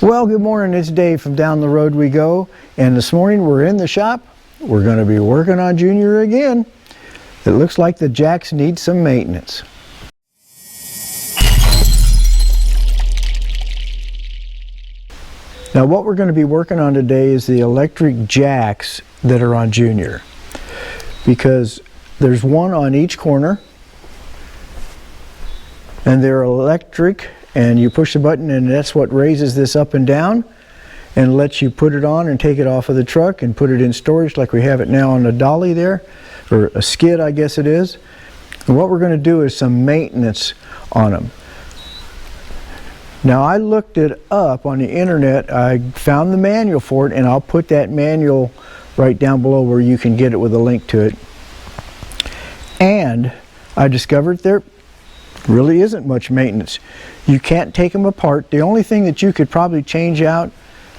Well, good morning, it's Dave from Down the Road We Go, and this morning we're in the shop. We're going to be working on Junior again. It looks like the jacks need some maintenance. Now what we're going to be working on today is the electric jacks that are on Junior, because there's one on each corner and they're electric, and you push the button and that's what raises this up and down and lets you put it on and take it off of the truck and put it in storage like we have it now on the dolly there, or a skid I guess it is. And what we're going to do is some maintenance on them. Now I looked it up on the internet, I found the manual for it, and I'll put that manual right down below where you can get it with a link to it. And I discovered there really isn't much maintenance. You can't take them apart. The only thing that you could probably change out,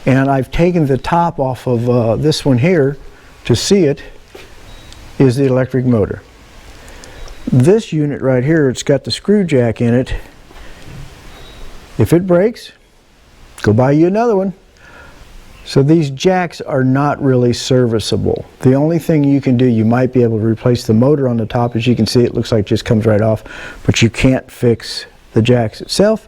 and I've taken the top off of this one here to see it, is the electric motor. This unit right here, it's got the screw jack in it. If it breaks, go buy you another one. So these jacks are not really serviceable. The only thing you can do, you might be able to replace the motor on the top. As you can see, it looks like it just comes right off, but you can't fix the jacks itself.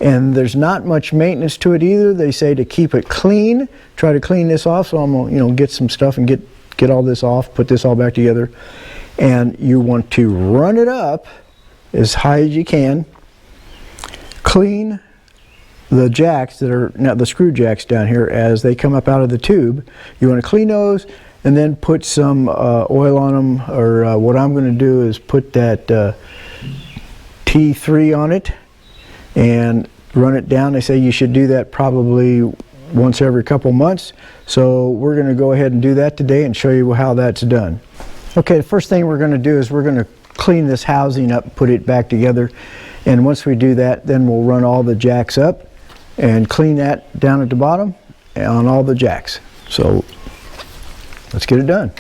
And there's not much maintenance to it either. They say to keep it clean, try to clean this off. So I'm gonna, get some stuff and get all this off, put this all back together. And you want to run it up as high as you can. Clean the jacks that are now the screw jacks down here as they come up out of the tube. You want to clean those and then put some oil on them, or what I'm going to do is put that T3 on it and run it down. They say you should do that probably once every couple months, so we're going to go ahead and do that today and show you how that's done. Okay, the first thing we're going to do is we're going to clean this housing up, put it back together, and once we do that, then we'll run all the jacks up and clean that down at the bottom on all the jacks. So let's get it done.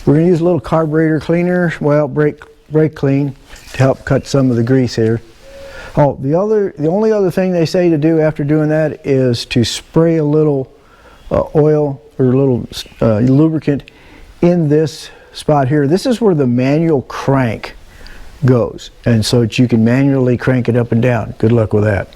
We're going to use a little carburetor cleaner, well, brake clean, to help cut some of the grease here. Oh, the only other thing they say to do after doing that is to spray a little oil or a little lubricant in this spot here. This is where the manual crank goes, and so that you can manually crank it up and down. Good luck with that.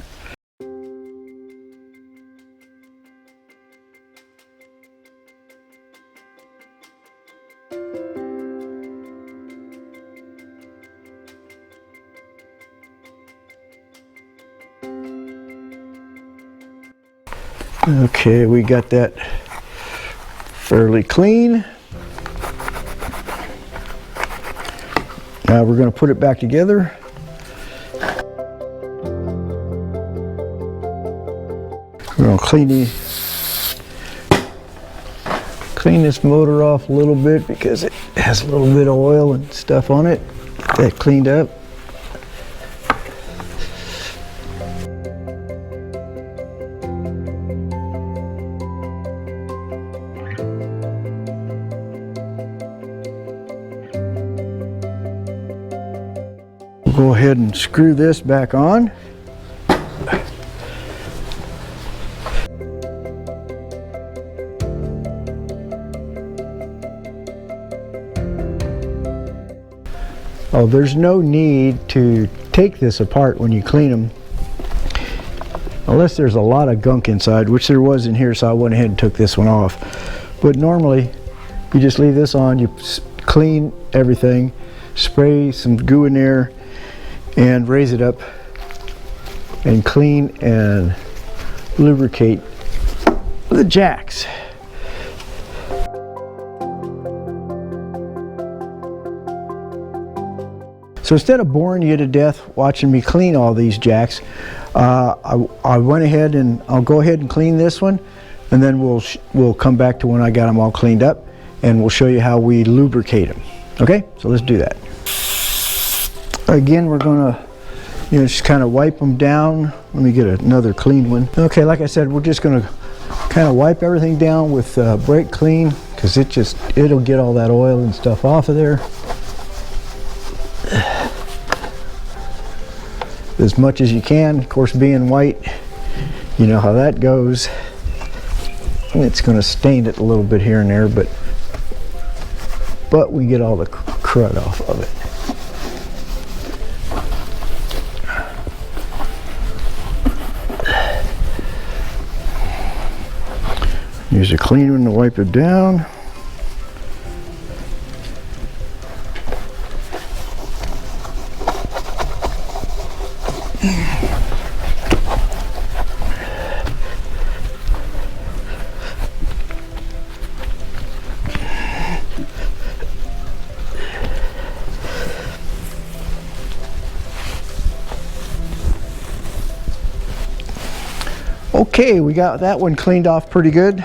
Okay, we got that fairly clean. Now we're going to put it back together. We're going to clean this motor off a little bit because it has a little bit of oil and stuff on it. Get that cleaned up. Go ahead and screw this back on. Oh, there's no need to take this apart when you clean them, unless there's a lot of gunk inside, which there was in here, so I went ahead and took this one off. But normally you just leave this on, you clean everything, spray some goo in there, and raise it up and clean and lubricate the jacks. So instead of boring you to death watching me clean all these jacks, I went ahead and I'll go ahead and clean this one, and then we'll come back to when I got them all cleaned up, and we'll show you how we lubricate them. Okay, so let's do that. Again, we're gonna just kind of wipe them down. Let me get another clean one. Okay, like I said, we're just gonna kind of wipe everything down with brake clean, because it'll get all that oil and stuff off of there. as much as you can. Of course, being white, You know how that goes. It's going to stain it a little bit here and there, but we get all the crud off of it. Use a clean one to wipe it down. Okay, we got that one cleaned off pretty good.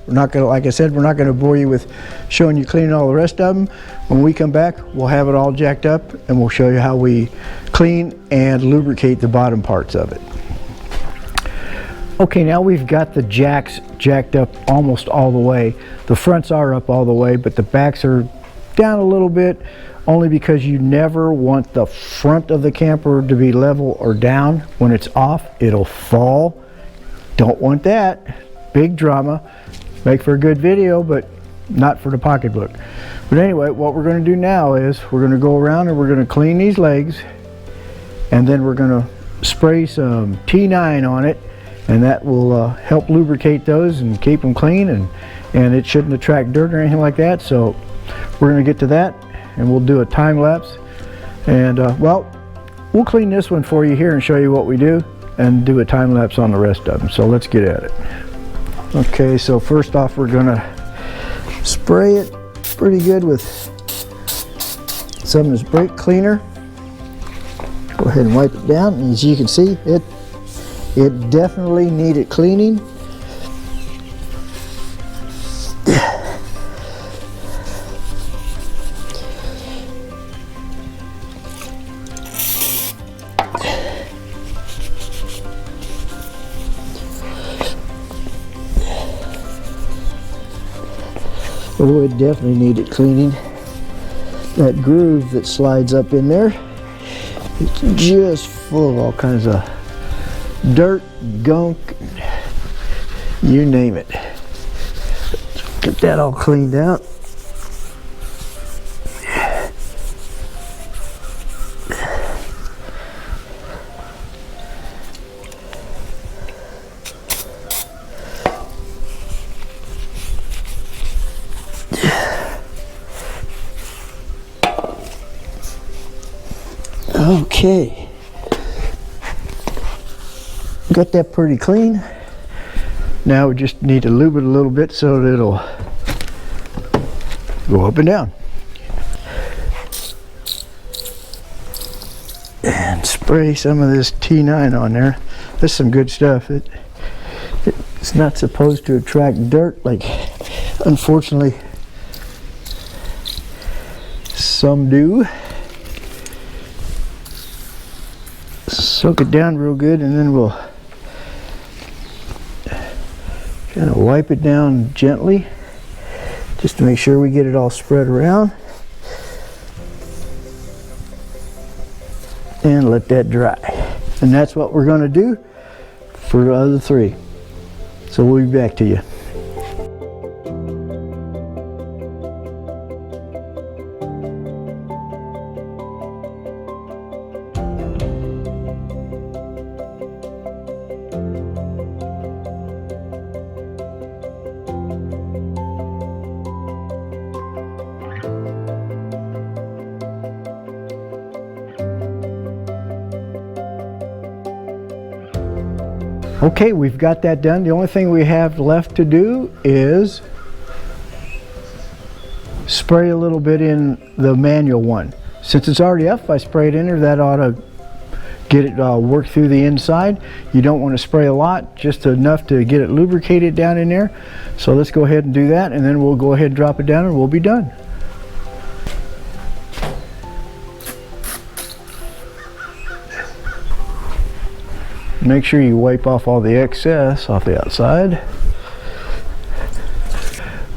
We're not gonna, like I said, we're not gonna bore you with showing you cleaning all the rest of them. When we come back, we'll have it all jacked up and we'll show you how we clean and lubricate the bottom parts of it. Okay, now we've got the jacks jacked up almost all the way. The fronts are up all the way, but the backs are down a little bit, only because you never want the front of the camper to be level or down. When it's off, it'll fall. Don't want that. Big drama. Make for a good video, but not for the pocketbook. But anyway, what we're going to do now is we're going to go around and we're going to clean these legs, and then we're going to spray some T9 on it, and that will help lubricate those and keep them clean, and it shouldn't attract dirt or anything like that. So we're going to get to that, and we'll do a time lapse, and well, we'll clean this one for you here and show you what we do, and do a time lapse on the rest of them. So let's get at it. Okay, so first off, we're gonna spray it pretty good with some of this brake cleaner. Go ahead and wipe it down, and as you can see, it definitely needed cleaning. Oh, it definitely needed cleaning. That groove that slides up in there, it's just full of all kinds of dirt, gunk, you name it. Get that all cleaned out. Okay, got that pretty clean. Now we just need to lube it a little bit so that it'll go up and down. And spray some of this T9 on there. This is some good stuff. It's not supposed to attract dirt, like unfortunately some do. Soak it down real good, and then we'll kind of wipe it down gently just to make sure we get it all spread around, and let that dry. And that's what we're going to do for the other three. So we'll be back to you. Okay, we've got that done. The only thing we have left to do is spray a little bit in the manual one. Since it's already up, if I spray it in there, that ought to get it work through the inside. You don't want to spray a lot, just enough to get it lubricated down in there. So let's go ahead and do that, and then we'll go ahead and drop it down and we'll be done. Make sure you wipe off all the excess off the outside.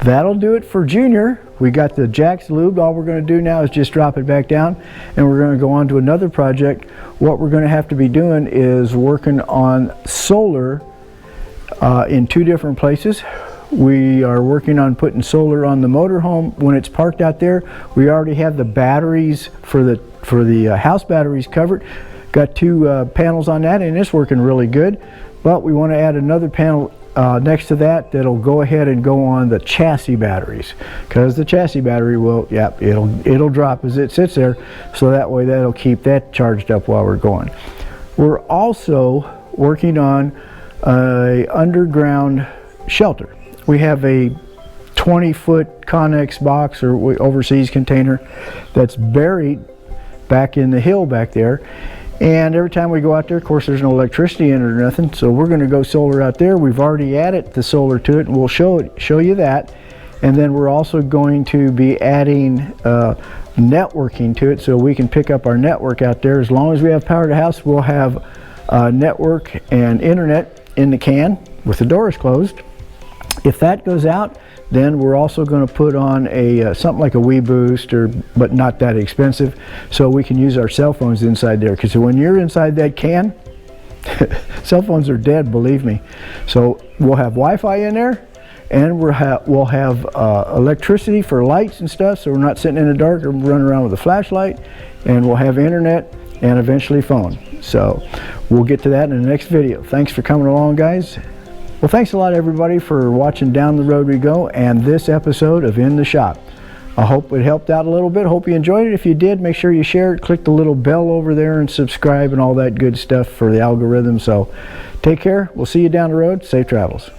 That'll do it for Junior. We got the jacks lubed. All we're going to do now is just drop it back down, and we're going to go on to another project. What we're going to have to be doing is working on solar in 2 different places. We are working on putting solar on the motorhome when it's parked out there. We already have the batteries for the house batteries covered. Got 2 panels on that, and it's working really good. But we want to add another panel next to that that'll go ahead and go on the chassis batteries, because the chassis battery will, it'll drop as it sits there, so that way that'll keep that charged up while we're going. We're also working on a underground shelter. We have a 20-foot Connex box or overseas container that's buried back in the hill back there, and every time we go out there, of course, there's no electricity in it or nothing, so we're going to go solar out there. We've already added the solar to it, and we'll show you that. And then we're also going to be adding networking to it, so we can pick up our network out there. As long as we have power to house, we'll have network and internet in the can with the doors closed. If that goes out, then we're also going to put on a something like a Wii Boost, but not that expensive, so we can use our cell phones inside there, because when you're inside that can, cell phones are dead, believe me. So we'll have Wi-Fi in there, and we'll have electricity for lights and stuff, so we're not sitting in the dark or running around with a flashlight, and we'll have internet and eventually phone. So we'll get to that in the next video. Thanks for coming along, guys. Well, thanks a lot, everybody, for watching Down the Road We Go and this episode of In the Shop. I hope it helped out a little bit. Hope you enjoyed it. If you did, make sure you share it. Click the little bell over there and subscribe and all that good stuff for the algorithm. So take care. We'll see you down the road. Safe travels.